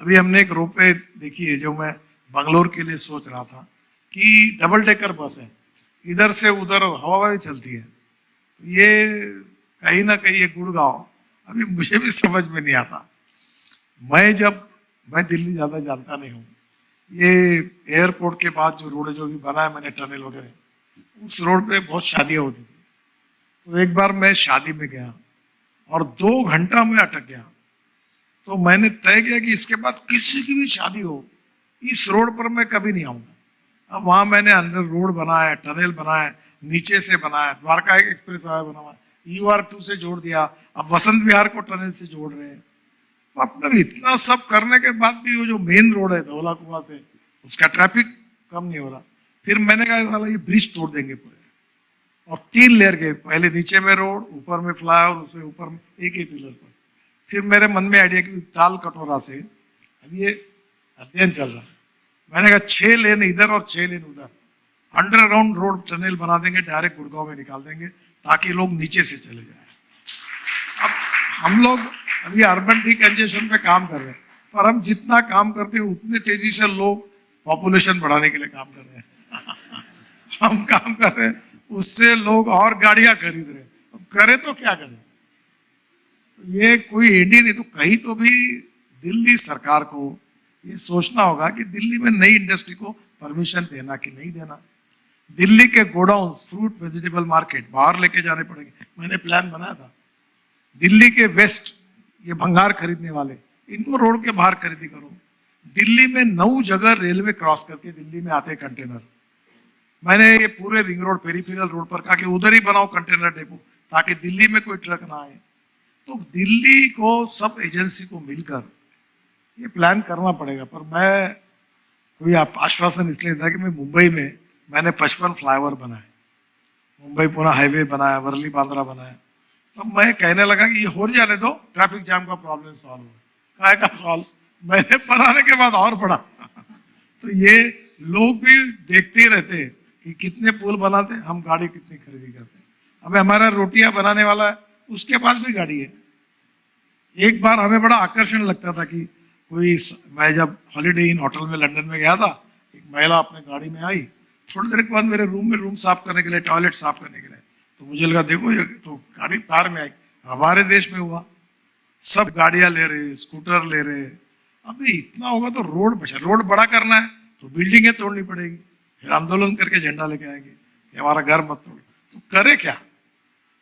अभी हमने एक रोपवे देखी है जो मैं बंगलोर के लिए सोच रहा था कि डबल डेकर बस है, इधर से उधर हवा में चलती है। ये कहीं ना कहीं ये गुड़गांव अभी मुझे भी समझ में नहीं आता। मैं दिल्ली ज्यादा जानता नहीं हूँ। ये एयरपोर्ट के बाद जो रोड जो भी बना है मैंने टनल वगैरह, उस रोड पे बहुत शादियां होती थी। तो एक बार मैं शादी में गया और 2 घंटा में अटक गया। तो मैंने तय किया कि इसके बाद किसी की भी शादी हो इस रोड पर मैं कभी नहीं आऊंगा। अब वहां मैंने अंदर रोड बनाया, टनल बनाया, नीचे से बनाया, द्वारका एक्सप्रेस हाईवे बना, UR2 से जोड़ दिया, अब वसंत विहार को टनल से जोड़ रहे हैं। तो अपने इतना सब करने के बाद भी वो जो मेन रोड है धौला कुआं से, उसका ट्रैफिक कम नहीं हो रहा। फिर मैंने कहा साला ये ब्रिज तोड़ देंगे पूरे, और 3 लेयर के, पहले नीचे में रोड, ऊपर में फ्लाईओवर, उससे ऊपर में एक ही पिलर पर। फिर मेरे मन में आइडिया कि ताल कटोरा से अब ये अध्ययन चल रहा है, मैंने कहा 6 लेन इधर और 6 लेन उधर, अंडरग्राउंड रोड टनल बना देंगे, डायरेक्ट गुड़गांव में निकाल देंगे ताकि लोग नीचे से चले जाए। अब हम लोग अभी अर्बन डिकंजेशन पे काम कर रहे हैं, पर हम जितना काम करते हैं उतने तेजी से लोग पॉपुलेशन बढ़ाने के लिए काम कर रहे हैं। हम काम कर रहे हैं, उससे लोग और गाड़ियां खरीद रहे हैं। अब करे तो क्या करें? तो ये कोई एडी नहीं, तो कहीं तो भी दिल्ली सरकार को ये सोचना होगा कि दिल्ली में नई इंडस्ट्री को परमिशन देना कि नहीं देना। दिल्ली के गोडाउन, फ्रूट वेजिटेबल मार्केट बाहर लेके जाने पड़ेंगे। मैंने प्लान बनाया था, दिल्ली के वेस्ट ये भंगार खरीदने वाले, इनको रोड के बाहर खरीदी करो। दिल्ली में 9 जगह रेलवे क्रॉस करके दिल्ली में आते कंटेनर, मैंने ये पूरे रिंग रोड, पेरीफेरल रोड पर कहा कि उधर ही बनाओ कंटेनर डेपो ताकि दिल्ली में कोई ट्रक ना आए। तो दिल्ली को सब एजेंसी को मिलकर ये प्लान करना पड़ेगा। पर मैं कोई आश्वासन इसलिए था कि मैं मुंबई में मैंने 55 फ्लाईओवर बनाए, मुंबई पुणे हाईवे बनाया, वर्ली बांद्रा बनाया। तो मैं कहने लगा कि ये हो जाने दो, ट्रैफिक जाम का प्रॉब्लम सॉल्व हो। काय का सॉल्व? मैंने बनाने के बाद और बढ़ा। तो ये लोग भी देखते ही रहते हैं कि कितने पुल बनाते हैं, हम गाड़ी कितनी खरीदी करते हैं। अब हमारा रोटियां बनाने वाला है, उसके पास भी गाड़ी है। एक बार हमें बड़ा आकर्षण लगता था कि मैं जब हॉलीडे इन होटल में लंदन में गया था, एक महिला अपने गाड़ी में आई, थोड़ी देर के बाद मेरे रूम साफ करने के लिए, टॉयलेट साफ करने के लिए, तो मुझे लगा देखो ये तो गाड़ी कार में आई। हमारे देश में हुआ, सब गाड़ियां ले रहे, स्कूटर ले रहे। अभी इतना होगा तो रोड बड़ा करना है तो बिल्डिंगें तोड़नी पड़ेगी, फिर आंदोलन करके झंडा लेके आएंगे कि हमारा घर मत तोड़। तो करे क्या?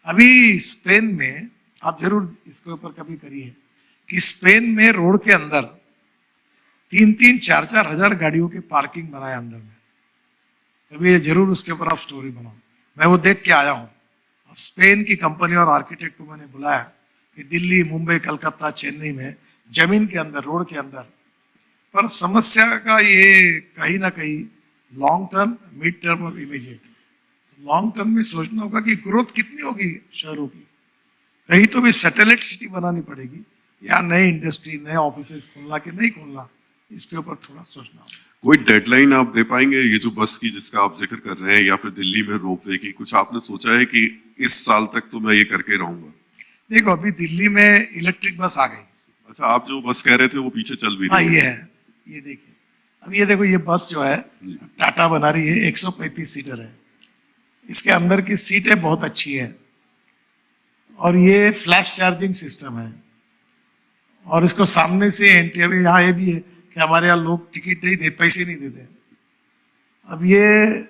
अभी स्पेन में, आप जरूर इसके ऊपर कभी करिए, कि स्पेन में रोड के अंदर 3-3, 4-4 हजार गाड़ियों की पार्किंग बनाए अंदर में। कभी ये जरूर उसके ऊपर आप स्टोरी बनाओ। मैं वो देख के आया हूँ। अब स्पेन की कंपनी और आर्किटेक्ट को मैंने बुलाया कि दिल्ली, मुंबई, कलकत्ता, चेन्नई में जमीन के अंदर, रोड के अंदर। पर समस्या का ये कहीं ना कहीं लॉन्ग टर्म, मिड टर्म और इमीडिएट, लॉन्ग टर्म में सोचना होगा कि ग्रोथ कितनी होगी शहरों की। कहीं तो भी सैटेलाइट सिटी बनानी पड़ेगी, या नई इंडस्ट्री, नए ऑफिस खोलना कि नहीं खोलना, इसके ऊपर थोड़ा सोचना होगा। कोई डेडलाइन आप दे पाएंगे? ये जो बस की जिसका आप जिक्र कर रहे हैं, या फिर दिल्ली में रोपवे की, कुछ आपने सोचा है कि इस साल तक तो मैं ये करके रहूंगा? देखो अभी दिल्ली में इलेक्ट्रिक बस आ गई। अच्छा, आप जो बस कह रहे थे वो पीछे चल भी रही है? ये है, ये देखिए। अब ये देखो, ये बस जो है टाटा बना रही है, 135 सीटर है। इसके अंदर की सीटें बहुत अच्छी है, और ये फ्लैश चार्जिंग सिस्टम है, और इसको सामने से एंट्री। अभी यहाँ ये भी है कि हमारे यहाँ लोग टिकट नहीं दे, पैसे नहीं देते। अब ये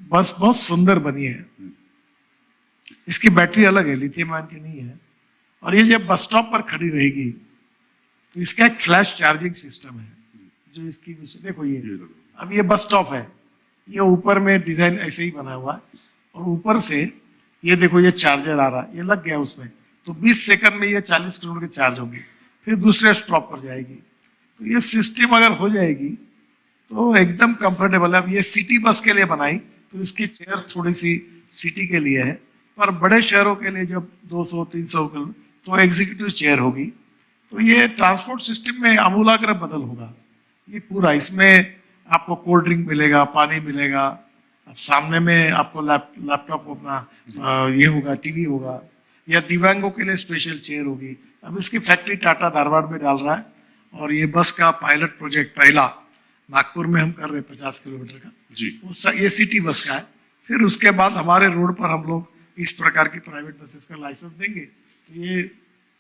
बस बहुत सुंदर बनी है। इसकी बैटरी अलग है, लिथियम आयन की नहीं है। और ये जब बस स्टॉप पर खड़ी रहेगी तो इसका एक फ्लैश चार्जिंग सिस्टम है जो इसकी, देखो ये अब ये बस स्टॉप है, ये ऊपर में डिजाइन ऐसे ही बना हुआ है, और ऊपर से ये देखो ये चार्जर आ रहा है, ये लग गया उसमें, तो 20 सेकंड में ये 40 किलोमीटर चार्ज होगी, फिर दूसरे स्टॉप पर जाएगी। तो ये सिस्टम अगर हो जाएगी तो एकदम कंफर्टेबल है। अब ये सिटी बस के लिए बनाई तो इसकी चेयर्स थोड़ी सी सिटी के लिए है, पर बड़े शहरों के लिए जब 200-300 तो एग्जीक्यूटिव चेयर होगी। तो ये ट्रांसपोर्ट सिस्टम में आमूलाग्र बदल होगा। ये पूरा, इसमें आपको कोल्ड ड्रिंक मिलेगा, पानी मिलेगा, अब सामने में आपको लैपटॉप अपना ये होगा, टीवी होगा, या दिव्यांगों के लिए स्पेशल चेयर होगी। अब इसकी फैक्ट्री टाटा धारवाड़ में डाल रहा है, और ये बस का पायलट प्रोजेक्ट पहला नागपुर में हम कर रहे हैं 50 किलोमीटर का, जी वो ये सिटी बस का है। फिर उसके बाद हमारे रोड पर हम लोग इस प्रकार की प्राइवेट बसेस का लाइसेंस देंगे तो ये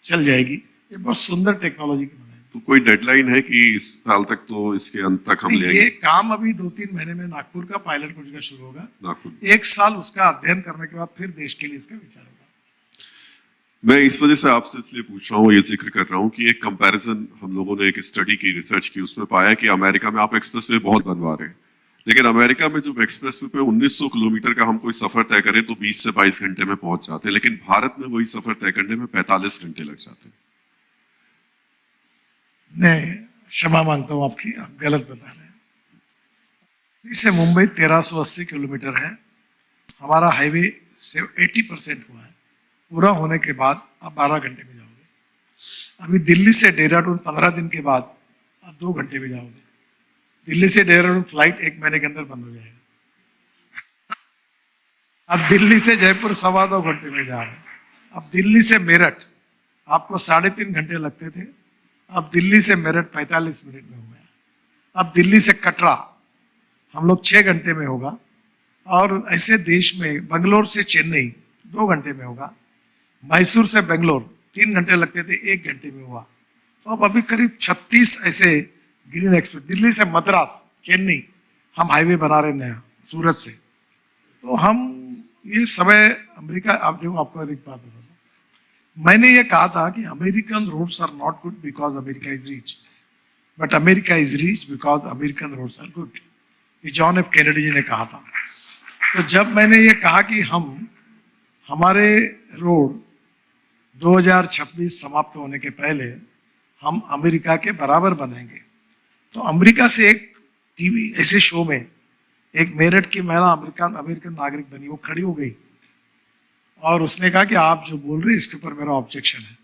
चल जाएगी। ये बहुत सुंदर टेक्नोलॉजी की बनाई। तो कोई डेडलाइन है कि इस साल तक, तो इसके अंत तक हम नहीं, लेंगे? ये काम अभी 2-3 महीने में नागपुर का पायलट प्रोजेक्ट शुरू होगा। नागपुर 1 साल उसका अध्ययन करने के बाद फिर देश के लिए इसका विचार होगा। मैं इस वजह से आपसे इसलिए पूछ रहा हूँ, ये जिक्र कर रहा हूँ कि एक कंपैरिजन हम लोगों ने एक स्टडी की, रिसर्च की, उसमें पाया कि अमेरिका में आप एक्सप्रेसवे बहुत बनवा रहे हैं, लेकिन अमेरिका में जब एक्सप्रेसवे पे 1900 किलोमीटर का हम कोई सफर तय करें तो 20 से 22 घंटे में पहुंच जाते हैं, लेकिन भारत में वही सफर तय करने में 45 घंटे लग जाते हैं। मैं क्षमा मांगता हूँ आपकी, आप गलत बता रहे हैं। इससे मुंबई 1380 किलोमीटर है, हमारा हाईवे से 80% हुआ है। पूरा होने के बाद आप 12 घंटे में जाओगे। अभी दिल्ली से देहरादून 15 दिन के बाद आप 2 घंटे में जाओगे। दिल्ली से देहरादून फ्लाइट 1 महीने के अंदर बंद हो जाएगा। अब दिल्ली से जयपुर 2.25 घंटे में जा रहे हैं। अब दिल्ली से मेरठ आपको 3.5 घंटे लगते थे, अब दिल्ली से मेरठ 45 मिनट में हो गया। अब दिल्ली से कटरा हम लोग 6 घंटे में होगा, और ऐसे देश में बेंगलोर से चेन्नई 2 घंटे में होगा। मैसूर से बेंगलोर 3 घंटे लगते थे, 1 घंटे में हुआ। तो अब अभी करीब 36 ऐसे ग्रीन एक्सप्रेस, दिल्ली से मद्रास चेन्नई हम हाईवे बना रहे नया सूरत से। तो हम ये समय अमेरिका, आप देखो आपको एक बात बता दूं, मैंने ये कहा था कि American roads are not good because America is rich, but America is rich because American roads are good. ये जॉन एफ कैनेडी जी ने कहा था। तो जब मैंने ये कहा कि हमारे रोड 2026 समाप्त होने के पहले हम अमेरिका के बराबर बनेंगे, तो अमेरिका से एक टीवी ऐसे शो में एक मेरठ की महिला अमेरिकन नागरिक बनी, वो खड़ी हो गई और उसने कहा कि आप जो बोल रहे हैं इसके ऊपर मेरा ऑब्जेक्शन है।